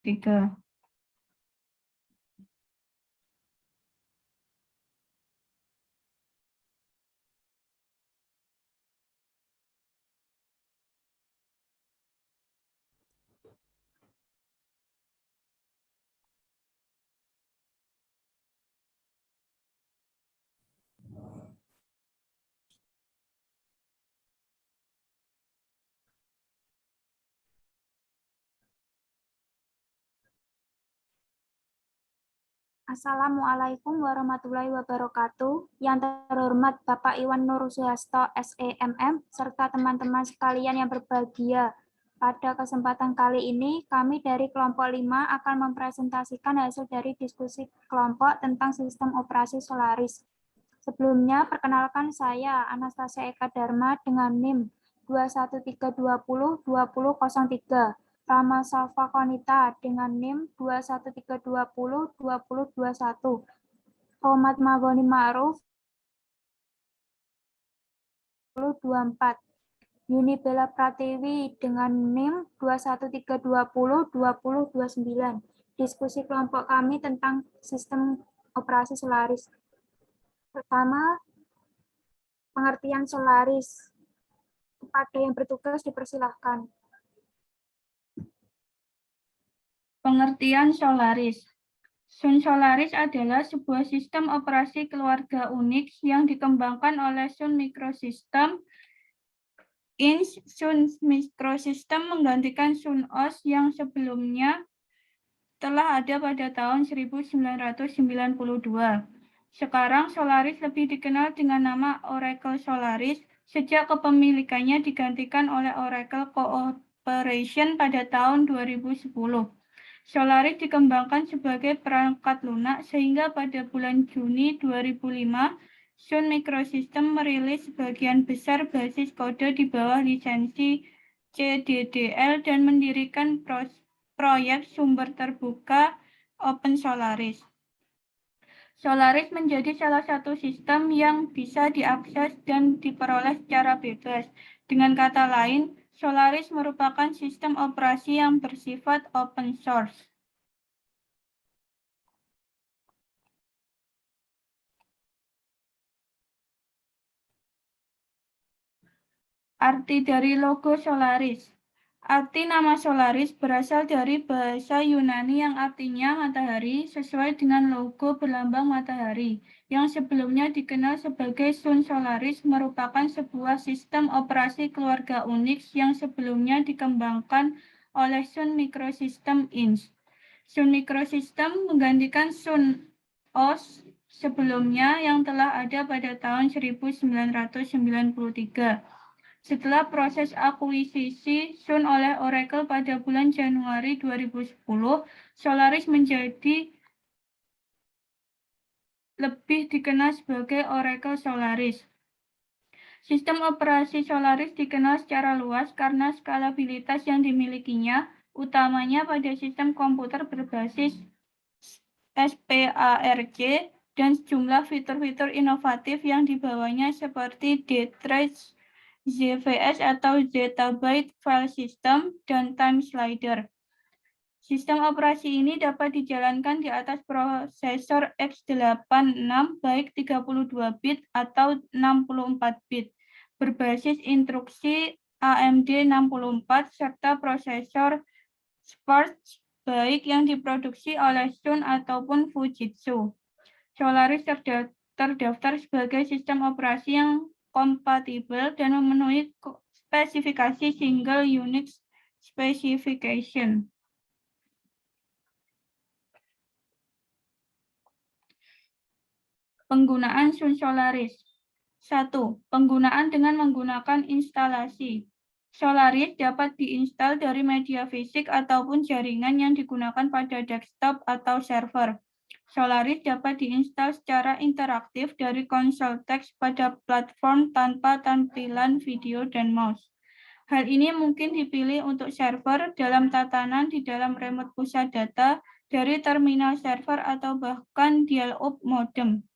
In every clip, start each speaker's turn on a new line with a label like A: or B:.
A: 3.
B: Assalamualaikum warahmatullahi wabarakatuh. Yang terhormat Bapak Iwan Nur Suhasto, SEMM, serta teman-teman sekalian yang berbahagia. Pada kesempatan kali ini, kami dari kelompok 5 akan mempresentasikan hasil dari diskusi kelompok tentang sistem operasi Solaris. Sebelumnya, perkenalkan saya, Anastasia Eka Dharma dengan NIM 21320-2003. Rama Salva Konita dengan NIM 21320-2021. Rohmat Magoni Ma'ruf 2024. Yuni Bella Pratiwi dengan NIM 21320-2029. Diskusi kelompok kami tentang sistem operasi Solaris. Pertama, pengertian Solaris. Kepada yang bertugas dipersilahkan.
A: Pengertian Solaris. Sun Solaris adalah sebuah sistem operasi keluarga Unix yang dikembangkan oleh Sun Microsystem Inc. Sun Microsystem menggantikan Sun OS yang sebelumnya telah ada pada tahun 1992. Sekarang Solaris lebih dikenal dengan nama Oracle Solaris sejak kepemilikannya digantikan oleh Oracle Corporation pada tahun 2010. Solaris dikembangkan sebagai perangkat lunak sehingga pada bulan Juni 2005, Sun Microsystem merilis sebagian besar basis kode di bawah lisensi CDDL dan mendirikan proyek sumber terbuka Open Solaris. Solaris menjadi salah satu sistem yang bisa diakses dan diperoleh secara bebas. Dengan kata lain, Solaris merupakan sistem operasi yang bersifat open source. Arti dari logo Solaris. Arti nama Solaris berasal dari bahasa Yunani yang artinya matahari sesuai dengan logo berlambang matahari, yang sebelumnya dikenal sebagai Sun Solaris merupakan sebuah sistem operasi keluarga Unix yang sebelumnya dikembangkan oleh Sun Microsystem Inc. Sun Microsystem menggantikan Sun OS sebelumnya yang telah ada pada tahun 1993. Setelah proses akuisisi Sun oleh Oracle pada bulan Januari 2010, Solaris menjadi lebih dikenal sebagai Oracle Solaris. Sistem operasi Solaris dikenal secara luas karena skalabilitas yang dimilikinya, utamanya pada sistem komputer berbasis SPARC dan sejumlah fitur-fitur inovatif yang dibawanya seperti DTrace, ZFS atau Zettabyte File System, dan Time Slider. Sistem operasi ini dapat dijalankan di atas prosesor x86 baik 32 bit atau 64 bit, berbasis instruksi AMD 64 serta prosesor Spark baik yang diproduksi oleh Sun ataupun Fujitsu. Solaris terdaftar sebagai sistem operasi yang kompatibel dan memenuhi spesifikasi Single Unix Specification. Penggunaan Sun Solaris. 1. Penggunaan dengan menggunakan instalasi. Solaris dapat diinstal dari media fisik ataupun jaringan yang digunakan pada desktop atau server. Solaris dapat diinstal secara interaktif dari konsol teks pada platform tanpa tampilan video dan mouse. Hal ini mungkin dipilih untuk server dalam tatanan di dalam remote pusat data dari terminal server atau bahkan dial-up modem.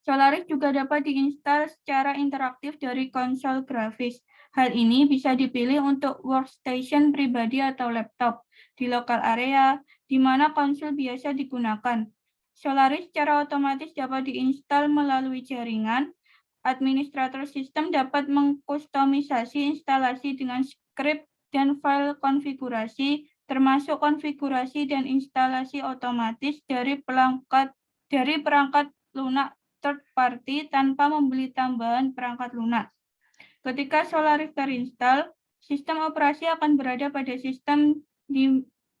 A: Solaris juga dapat diinstal secara interaktif dari konsol grafis. Hal ini bisa dipilih untuk workstation pribadi atau laptop. di lokal area di mana konsol biasa digunakan. Solaris secara otomatis dapat diinstal melalui jaringan. Administrator sistem dapat mengkustomisasi instalasi dengan skrip dan file konfigurasi, termasuk konfigurasi dan instalasi otomatis dari perangkat lunak third party tanpa membeli tambahan perangkat lunak. Ketika Solaris terinstall, sistem operasi akan berada pada sistem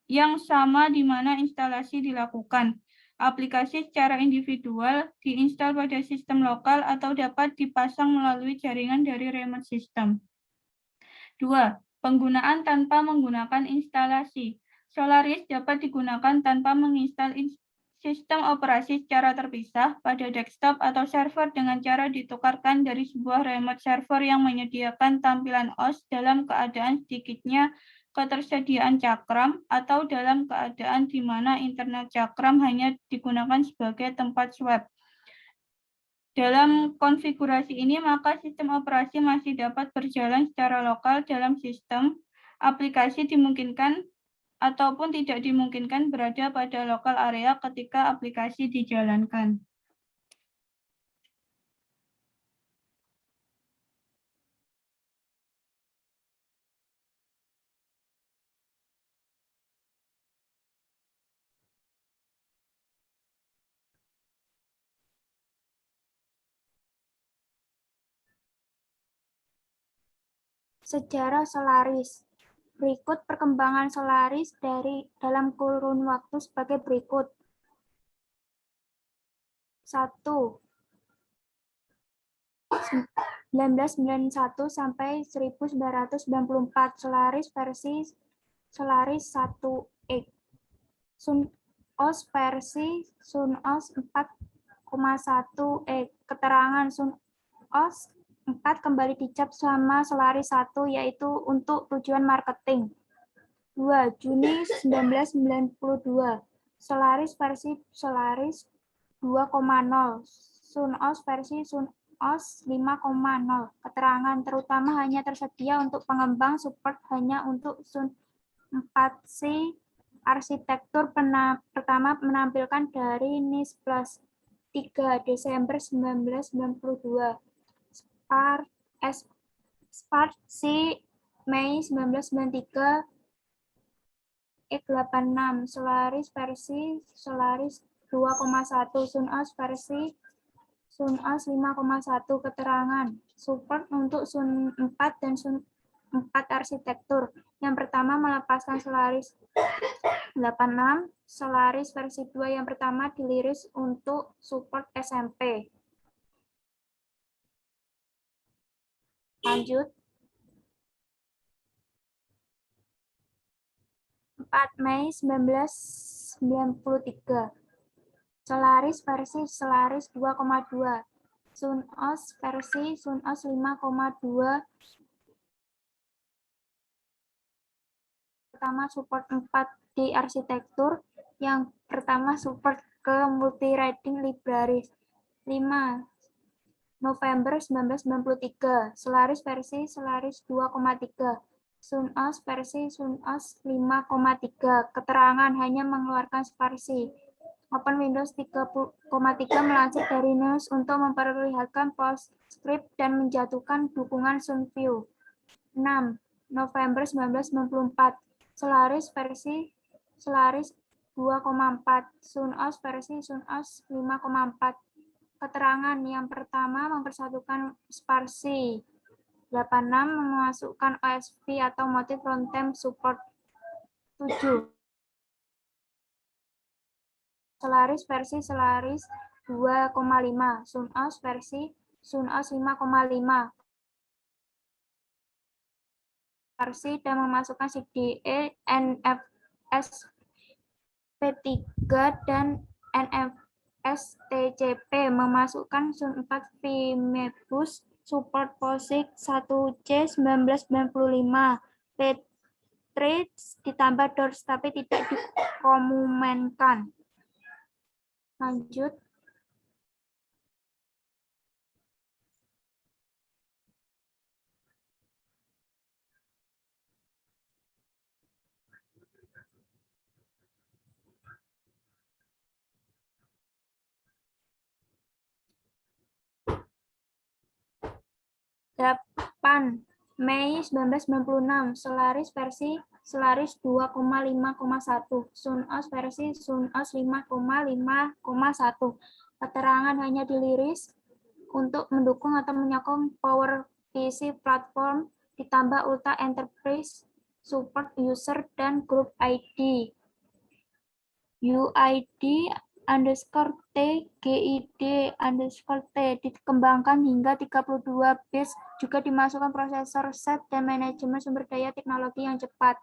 A: yang sama di mana instalasi dilakukan. Aplikasi secara individual diinstal pada sistem lokal atau dapat dipasang melalui jaringan dari remote system. 2. Penggunaan tanpa menggunakan instalasi. Solaris dapat digunakan tanpa menginstal sistem operasi secara terpisah pada desktop atau server dengan cara ditukarkan dari sebuah remote server yang menyediakan tampilan OS dalam keadaan sedikitnya ketersediaan Cakram atau dalam keadaan di mana internet Cakram hanya digunakan sebagai tempat swab. Dalam konfigurasi ini, maka sistem operasi masih dapat berjalan secara lokal dalam sistem. Aplikasi dimungkinkan ataupun tidak dimungkinkan berada pada lokal area ketika aplikasi dijalankan.
B: Sejarah Solaris. Berikut perkembangan Solaris dalam kurun waktu sebagai berikut. 1. 1991 sampai 1994 Solaris versi Solaris 1X. SunOS versi SunOS 4,1X. Keterangan SunOS 4 kembali dicap sama Solaris 1 yaitu untuk tujuan marketing. 2. Juni 1992 Solaris versi Solaris 2,0 SunOS versi SunOS 5,0. Keterangan terutama hanya tersedia untuk pengembang, support hanya untuk Sun 4C. Arsitektur pertama menampilkan dari NIS Plus 3 Desember 1992. Spark C Mei 1993 X86 Solaris versi Solaris 2,1 SunOS versi SunOS 5,1. Keterangan support untuk Sun 4 dan Sun 4 arsitektur. Yang pertama melepaskan Solaris 86, Solaris versi 2 yang pertama diliris untuk support SMP. Lanjut. 4 Mei 1993. Solaris versi Solaris 2,2. SunOS versi SunOS 5,2. Pertama support 4D arsitektur. Yang pertama support ke multi-threading libraries. 5 November 1993, Solaris versi Solaris 2,3, SunOS versi SunOS 5,3. Keterangan hanya mengeluarkan spasi. Open Windows 3.3 melansir dari news untuk memperlihatkan PostScript dan menjatuhkan dukungan SunView. 6 November 1994, Solaris versi Solaris 2,4, SunOS versi SunOS 5,4. Keterangan yang pertama mempersatukan spasi. 86 memasukkan OSV atau motif runtime support. 7 Solaris versi Solaris 2,5, SunOS versi SunOS 5,5. Versi dan memasukkan CDE, NFS P3 dan NFS-TCP, memasukkan Sun 4 Vmebus, support POSIX 1C 1995, P-Trace ditambah DORS tapi tidak dikomumenkan. Lanjut. 8 Mei 1996, Solaris versi Solaris 2,5,1, SunOS versi SunOS 5,5,1. Keterangan hanya diliris untuk mendukung atau menyokong PowerPC platform, ditambah Ultra Enterprise Support User dan Group ID. UID underscore T, GID underscore T dikembangkan hingga 32 bits, juga dimasukkan prosesor set dan manajemen sumber daya teknologi yang cepat.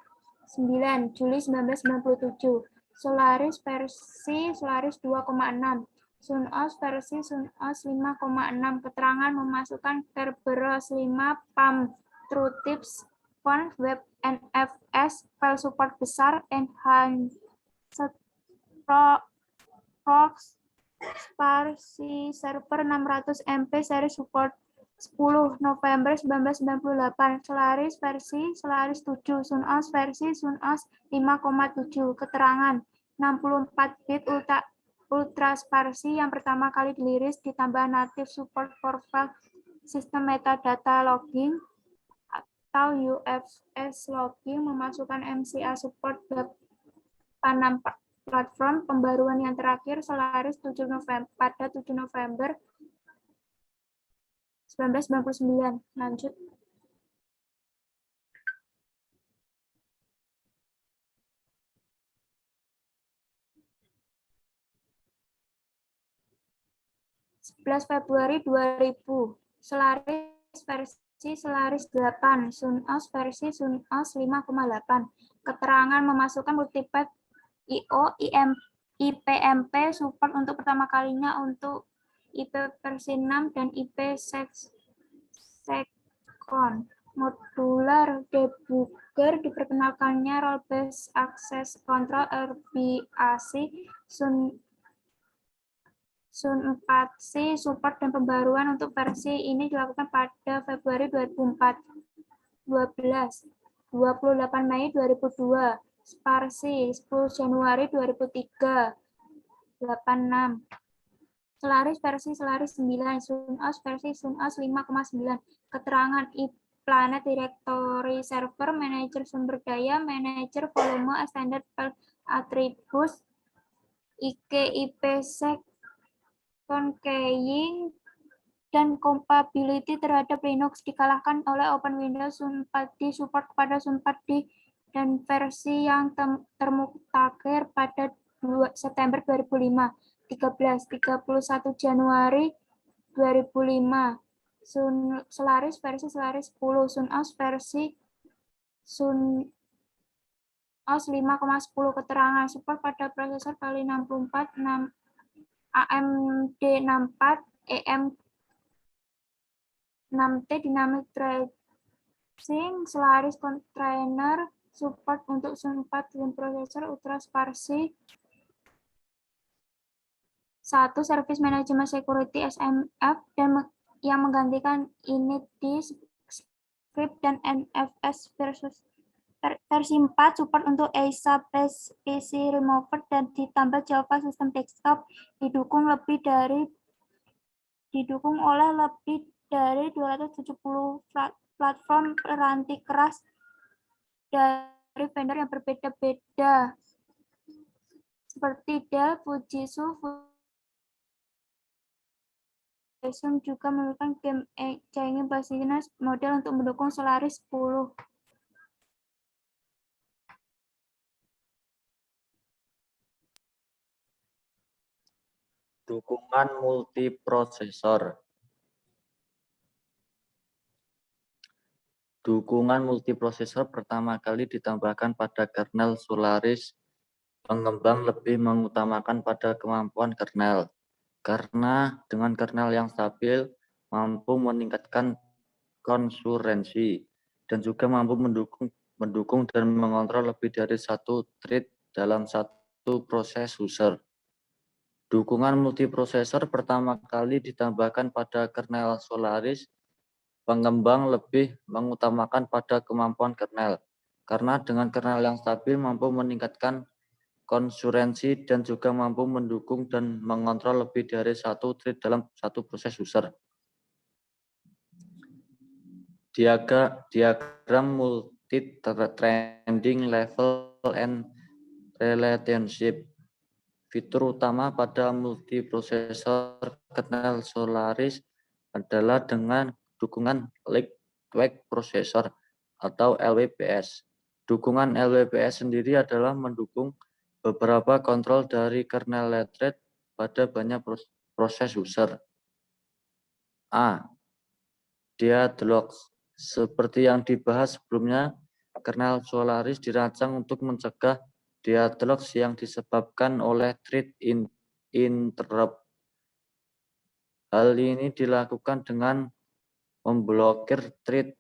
B: 9 Juli 1997, Solaris versi Solaris 2,6, SunOS versi SunOS 5,6. Keterangan memasukkan Kerberos 5 PAM, TrueTips, Font, Web, NFS, file support besar, Enhanced Prox Sparsi server 600 MB seri support 10 November 1998, Solaris versi Solaris 7, SunOS versi SunOS 5,7. Keterangan 64 bit Ultra Sparsi yang pertama kali diliris, ditambah native support for file system metadata logging atau UFS logging, memasukkan MCA support 86 platform. Pembaruan yang terakhir Solaris 7 November pada 7 November 1999. Lanjut. Februari 2000, Solaris versi Solaris 8, SunOS versi SunOS 5,8. Keterangan memasukkan multipath IO, IPMP support untuk pertama kalinya untuk IP versi 6 dan IP second. Modular debugger diperkenalkannya Role Based Access Control RBAC, Sun 4C support dan pembaruan untuk versi ini dilakukan pada Februari 2004. 12 28 Mei 2002, Sparsi 10 Januari 2003. 86 Solaris versi Solaris 9, SunOS versi SunOS 5,9. Keterangan Planet Directory Server, Manager Sumber Daya, Manager Volume, Extended File Attributes, IPsec, Keying, dan compatibility terhadap Linux dikalahkan oleh Open Windows. Sun 4D support kepada Sun 4D dan versi yang termutakhir pada 2 September 2005. 31 Januari 2005, Solaris versi Solaris 10, SunOS versi SunOS 5,10. Keterangan support pada prosesor Kali 64, AMD 64, EM6T Dynamic Tracing, Solaris Container support untuk Sun 4 dan prosesor Ultra Sparsi 1 Service Management Security SMF dan yang menggantikan initd script dan NFS versi 4 support untuk ASA PC Remover dan ditambah Java System Desktop, didukung oleh lebih dari 270 platform peranti keras dari vendor yang berbeda-beda seperti Dell, Fujitsu, Samsung juga menggunakan game engine business model untuk mendukung Solaris 10.
C: Dukungan multiprosesor. Dukungan multiprosesor pertama kali ditambahkan pada kernel Solaris. Pengembang lebih mengutamakan pada kemampuan kernel, karena dengan kernel yang stabil mampu meningkatkan konsurensi dan juga mampu mendukung dan mengontrol lebih dari satu thread dalam satu proses user. Dukungan multiprosesor pertama kali ditambahkan pada kernel Solaris. Pengembang lebih mengutamakan pada kemampuan kernel, karena dengan kernel yang stabil mampu meningkatkan konsurensi dan juga mampu mendukung dan mengontrol lebih dari satu thread dalam satu proses user. Diagram multi-trending level and relationship. Fitur utama pada multiprosesor kernel Solaris adalah dengan dukungan Lightweight Processor atau LWPS. Dukungan LWPS sendiri adalah mendukung beberapa kontrol dari kernel thread pada banyak proses user. A. Deadlocks. Seperti yang dibahas sebelumnya, kernel Solaris dirancang untuk mencegah deadlocks yang disebabkan oleh thread interrupt. Hal ini dilakukan dengan memblokir thread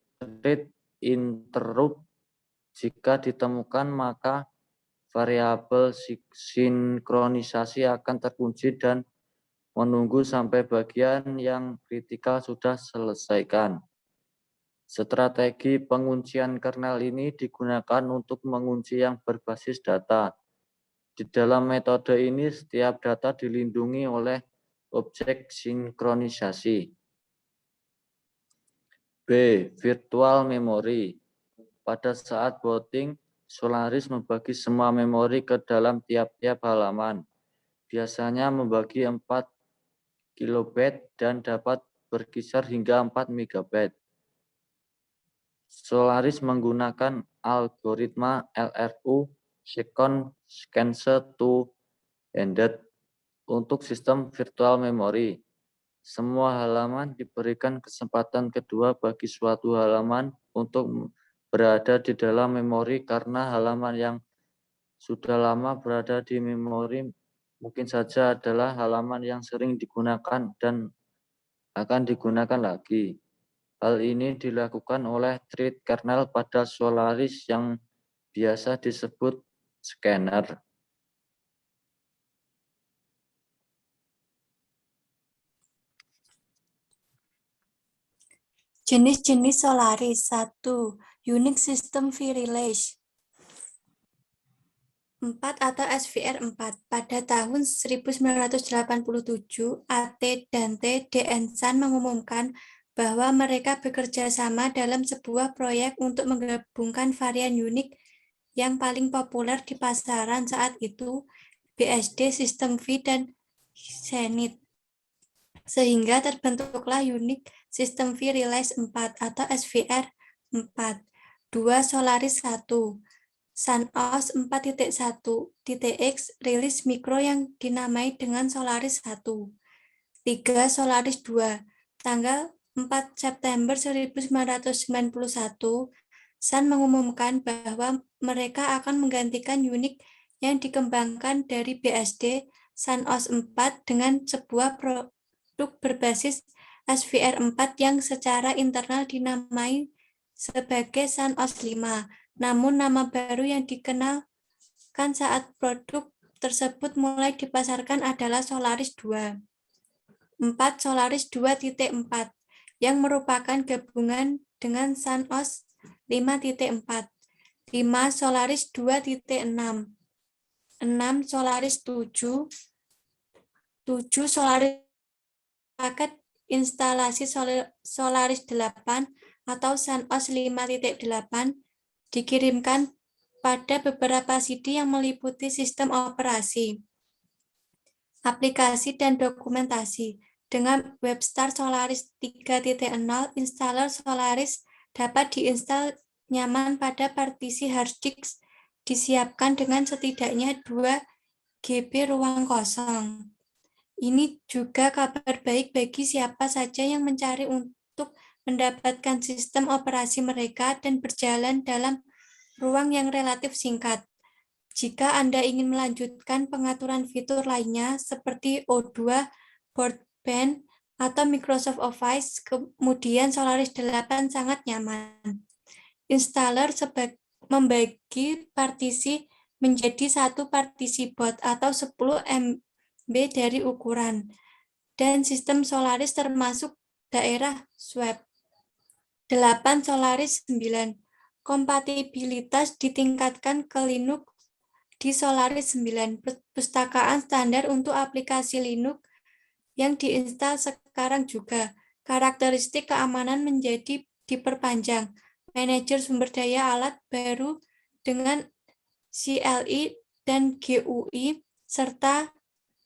C: interrupt. Jika ditemukan, maka variabel sinkronisasi akan terkunci dan menunggu sampai bagian yang kritikal sudah selesaikan. Strategi penguncian kernel ini digunakan untuk mengunci yang berbasis data. Di dalam metode ini, setiap data dilindungi oleh objek sinkronisasi. B. Virtual memory. Pada saat booting, Solaris membagi semua memori ke dalam tiap-tiap halaman. Biasanya membagi 4 kilobyte dan dapat berkisar hingga 4 megabyte. Solaris menggunakan algoritma LRU sequence to handed untuk sistem virtual memory. Semua halaman diberikan kesempatan kedua bagi suatu halaman untuk berada di dalam memori karena halaman yang sudah lama berada di memori mungkin saja adalah halaman yang sering digunakan dan akan digunakan lagi. Hal ini dilakukan oleh thread kernel pada Solaris yang biasa disebut scanner.
D: Jenis-jenis Solaris. 1. Unix System V-Relay 4 atau SVR4. Pada tahun 1987, AT dan T. San mengumumkan bahwa mereka bekerja sama dalam sebuah proyek untuk menggabungkan varian Unix yang paling populer di pasaran saat itu, BSD, System V, dan Xenith. Sehingga terbentuklah Unix System V Relay 4 atau SVR4. 2. Solaris 1. SunOS 4.1.x rilis mikro yang dinamai dengan Solaris 1. 3. Solaris 2. Tanggal 4 September 1991, Sun mengumumkan bahwa mereka akan menggantikan Unix yang dikembangkan dari BSD SunOS 4 dengan sebuah produk berbasis SVR4 yang secara internal dinamai sebagai SunOS 5. Namun nama baru yang dikenalkan saat produk tersebut mulai dipasarkan adalah Solaris 2. 4. Solaris 2.4 yang merupakan gabungan dengan SunOS 5.4. 5. Solaris 2.6. 6. Solaris 7. 7. Solaris paket instalasi Solaris 8 atau SunOS 5.8 dikirimkan pada beberapa CD yang meliputi sistem operasi, aplikasi, dan dokumentasi. Dengan WebStar Solaris 3.0, installer Solaris dapat diinstal nyaman pada partisi hard disk disiapkan dengan setidaknya 2 GB ruang kosong. Ini juga kabar baik bagi siapa saja yang mencari untuk mendapatkan sistem operasi mereka dan berjalan dalam ruang yang relatif singkat. Jika Anda ingin melanjutkan pengaturan fitur lainnya seperti O2, Broadband, atau Microsoft Office, kemudian Solaris 8 sangat nyaman. Installer membagi partisi menjadi satu partisi boot atau 10 MB dari ukuran, dan sistem Solaris termasuk daerah swap. 8. Solaris 9. Kompatibilitas ditingkatkan ke Linux di Solaris 9, perpustakaan standar untuk aplikasi Linux yang diinstal sekarang juga. Karakteristik keamanan menjadi diperpanjang. Manajer sumber daya alat baru dengan CLI dan GUI, serta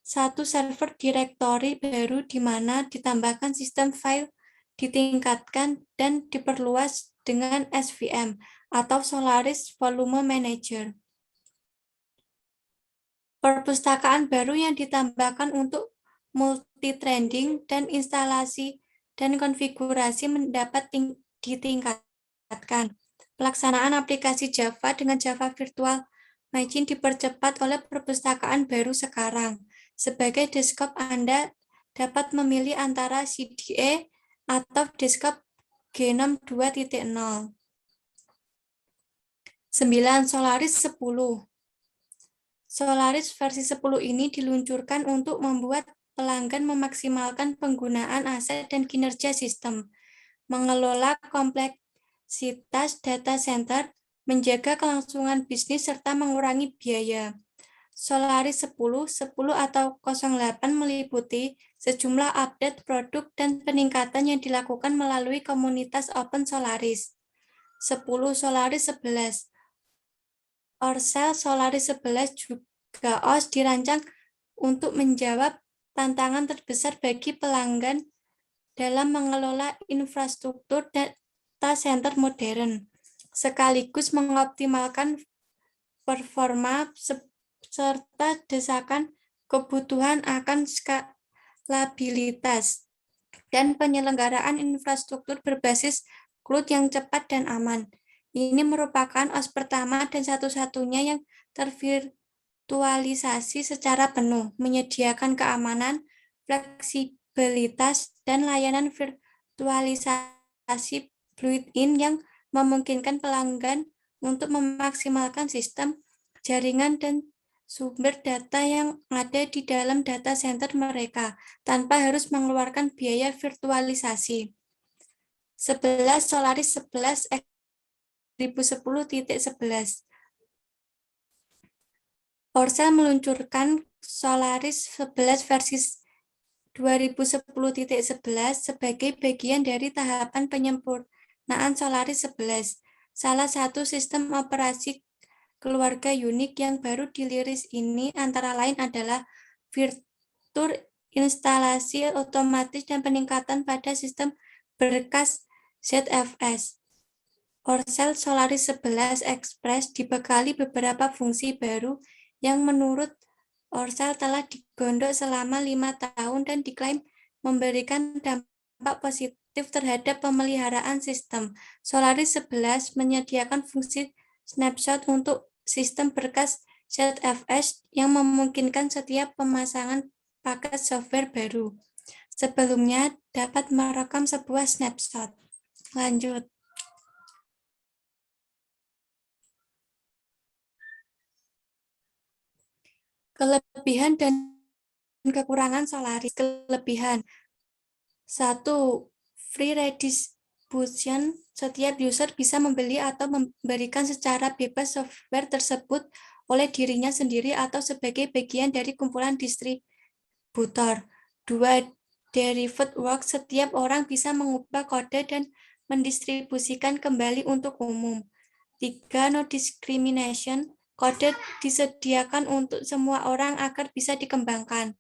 D: satu server directory baru di mana ditambahkan sistem file ditingkatkan dan diperluas dengan SVM atau Solaris Volume Manager. Perpustakaan baru yang ditambahkan untuk multi-threading dan instalasi dan konfigurasi mendapat ditingkatkan. Pelaksanaan aplikasi Java dengan Java Virtual Machine dipercepat oleh perpustakaan baru sekarang. Sebagai desktop, Anda dapat memilih antara CDE atau desktop Genome 2.0. 9. Solaris 10. Solaris versi 10 ini diluncurkan untuk membuat pelanggan memaksimalkan penggunaan aset dan kinerja sistem, mengelola kompleksitas data center, menjaga kelangsungan bisnis, serta mengurangi biaya. Solaris 10, 10 atau 08 meliputi sejumlah update produk dan peningkatan yang dilakukan melalui komunitas Open Solaris. 10 Solaris 11. Orsel Solaris 11 juga OS dirancang untuk menjawab tantangan terbesar bagi pelanggan dalam mengelola infrastruktur data center modern, sekaligus mengoptimalkan performa serta desakan kebutuhan akan skalabilitas dan penyelenggaraan infrastruktur berbasis cloud yang cepat dan aman. Ini merupakan OS pertama dan satu-satunya yang tervirtualisasi secara penuh, menyediakan keamanan, fleksibilitas, dan layanan virtualisasi built-in yang memungkinkan pelanggan untuk memaksimalkan sistem, jaringan, dan sumber data yang ada di dalam data center mereka, tanpa harus mengeluarkan biaya virtualisasi. 11 Solaris 11 2010.11. Orsel meluncurkan Solaris 11 versi 2010.11 sebagai bagian dari tahapan penyempurnaan Solaris 11, salah satu sistem operasi keluarga unik yang baru dirilis ini antara lain adalah fitur instalasi otomatis dan peningkatan pada sistem berkas ZFS. Orsel Solaris 11 Express dibekali beberapa fungsi baru yang menurut Orsel telah digondok selama 5 tahun dan diklaim memberikan dampak positif terhadap pemeliharaan sistem. Solaris 11 menyediakan fungsi snapshot untuk sistem berkas ZFS yang memungkinkan setiap pemasangan paket software baru sebelumnya dapat merekam sebuah snapshot. Lanjut. Kelebihan dan kekurangan Solaris. Kelebihan. 1. Free redistribution. Setiap user bisa membeli atau memberikan secara bebas software tersebut oleh dirinya sendiri atau sebagai bagian dari kumpulan distributor. 2. Derived work. Setiap orang bisa mengubah kode dan mendistribusikan kembali untuk umum. 3. No discrimination. Kode disediakan untuk semua orang agar bisa dikembangkan.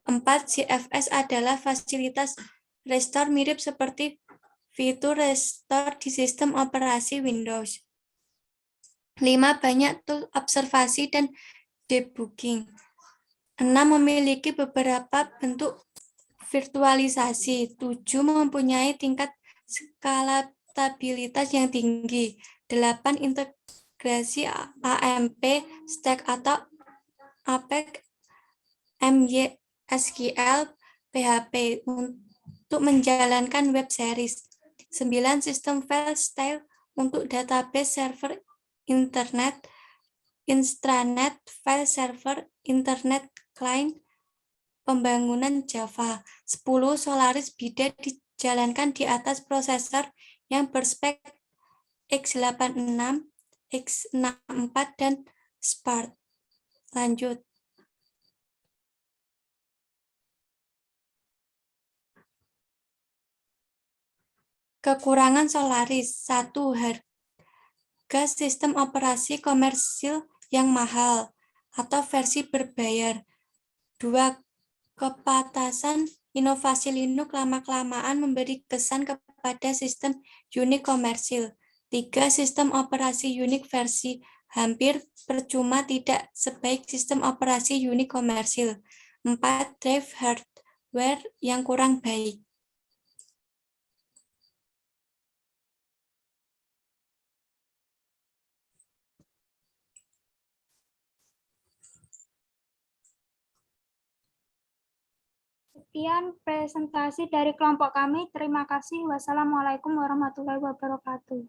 D: 4. ZFS adalah fasilitas restore mirip seperti fitur restore di sistem operasi Windows. 5. Banyak tool observasi dan debugging. 6. Memiliki beberapa bentuk virtualisasi. 7. Mempunyai tingkat skalabilitas yang tinggi. 8. Integrasi AMP Stack atau APEX MySQL PHP untuk menjalankan web series. 9. Sistem file style untuk database server internet, intranet, file server, internet client, pembangunan Java. 10. Solaris BIDA dijalankan di atas prosesor yang berspek x86, x64, dan Spark. Lanjut. Kekurangan Solaris. 1. Harga sistem operasi komersil yang mahal atau versi berbayar. 2. Kepatasan inovasi Linux lama-kelamaan memberi kesan kepada sistem Unix komersil. 3. Sistem operasi Unix versi hampir percuma tidak sebaik sistem operasi Unix komersil. 4. Drive hardware yang kurang baik.
B: Sekian presentasi dari kelompok kami. Terima kasih. Wassalamualaikum warahmatullahi wabarakatuh.